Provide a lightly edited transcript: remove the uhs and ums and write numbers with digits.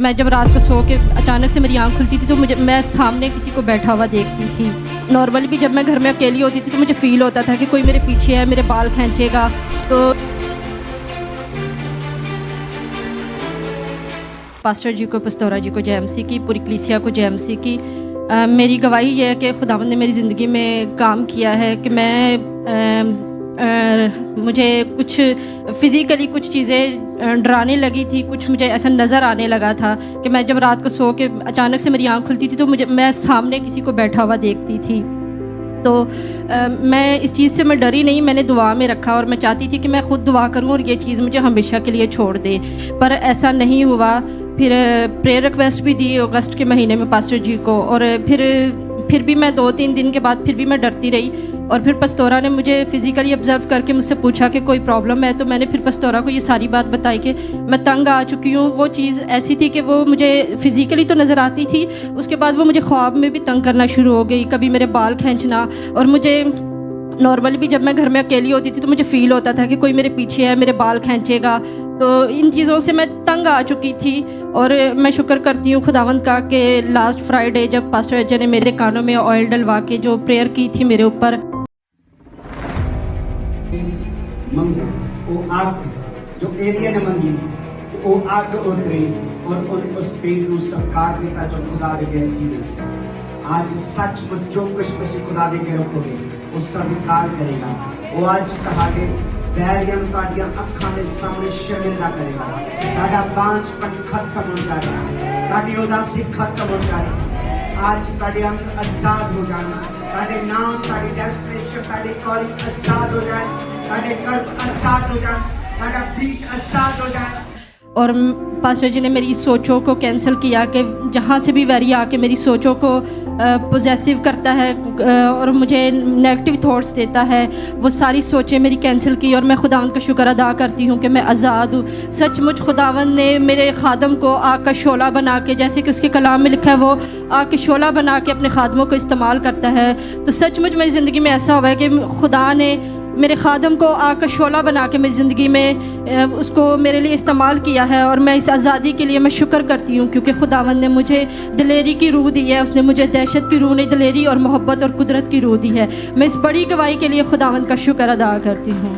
मैं जब रात को सो के अचानक से मेरी आँख खुलती थी तो मैं सामने किसी को बैठा हुआ देखती थी। नॉर्मली भी जब मैं घर में अकेली होती थी तो मुझे फ़ील होता था कि कोई मेरे पीछे है, मेरे बाल खींचेगा। तो पास्टर जी को, पस्तौरा जी को जेएमसी की, पूरी कलीसिया को जेएमसी की। मेरी गवाही ये है कि खुदावंद ने मेरी ज़िंदगी में काम किया है कि मुझे कुछ फ़िज़िकली कुछ चीज़ें डराने लगी थी, कुछ मुझे ऐसा नज़र आने लगा था कि मैं जब रात को सो के अचानक से मेरी आँख खुलती थी तो मैं सामने किसी को बैठा हुआ देखती थी। तो मैं इस चीज़ से मैं डरी नहीं, मैंने दुआ में रखा और मैं चाहती थी कि मैं ख़ुद दुआ करूं और ये चीज़ मुझे हमेशा के लिए छोड़ दे, पर ऐसा नहीं हुआ। फिर प्रेयर रिक्वेस्ट भी दी अगस्त के महीने में पास्टर जी को, और फिर भी मैं 2-3 दिन के बाद फिर भी मैं डरती रही। और फिर पस्तौरा ने मुझे फ़िज़िकली ऑब्ज़र्व करके मुझसे पूछा कि कोई प्रॉब्लम है, तो मैंने फिर पस्तौरा को ये सारी बात बताई कि मैं तंग आ चुकी हूँ। वो चीज़ ऐसी थी कि वो मुझे फ़िज़िकली तो नज़र आती थी, उसके बाद वो मुझे ख्वाब में भी तंग करना शुरू हो गई, कभी मेरे बाल खींचना। और मुझे नॉर्मली भी जब मैं घर में अकेली होती थी तो मुझे फ़ील होता था कि कोई मेरे पीछे है, मेरे बाल खींचेगा। तो इन चीज़ों से मैं तंग आ चुकी थी। और मैं शुक्र करती हूँ खुदावंद का कि लास्ट फ्राइडे जब पास्टर अजय ने मेरे कानों में ऑयल डलवा के जो प्रेयर की थी मेरे ऊपर, मंगे वो आग जो एलिया ने मंगी, वो आग उतरी और उस पेड़ को सत्कार किया जो खुदा दे गए जीवन से। आज सचमुच जो कुछ तुम खुदा दे के रखोगे वो स्वीकार करेगा। वो आज कहागे बैरियम ताड़ियां अखां दे सामने शर्मिंदा करेगा। ताड़ा बांझपन खत्म हो जाएगा, ताड़ी उदासी खत्म हो जाएगी। आज ताड़े अंग आजाद हो जाना, ताड़े नाम, ताड़ी डेस्टिनेशन, ताड़ी कॉलिंग आजाद हो जाए, ताड़े कर्म आजाद हो जाए, ताड़ा बीज आजाद हो जाए। और पास्टर जी ने मेरी सोचों को कैंसिल किया कि जहाँ से भी वैरी आके मेरी सोचों को पोजेसिव करता है और मुझे नेगेटिव थॉट्स देता है, वो सारी सोचें मेरी कैंसिल की। और मैं खुदावंद का शुक्र अदा करती हूँ कि मैं आज़ाद हूँ। सचमुच खुदावंद ने मेरे खादम को आग का शोला बना के, जैसे कि उसके कलाम में लिखा है, वो आग के शोला बना के अपने खादमों को इस्तेमाल करता है। तो सचमुच मेरी ज़िंदगी में ऐसा हुआ है कि खुदा ने मेरे खादम को आग का शोला बना के मेरी ज़िंदगी में उसको मेरे लिए इस्तेमाल किया है। और मैं इस आज़ादी के लिए मैं शुक्र करती हूँ, क्योंकि खुदावंद ने मुझे दिलेरी की रूह दी है। उसने मुझे दहशत की रूह नहीं, दिलेरी और मोहब्बत और कुदरत की रूह दी है। मैं इस बड़ी गवाही के लिए खुदावंद का शुक्र अदा करती हूँ।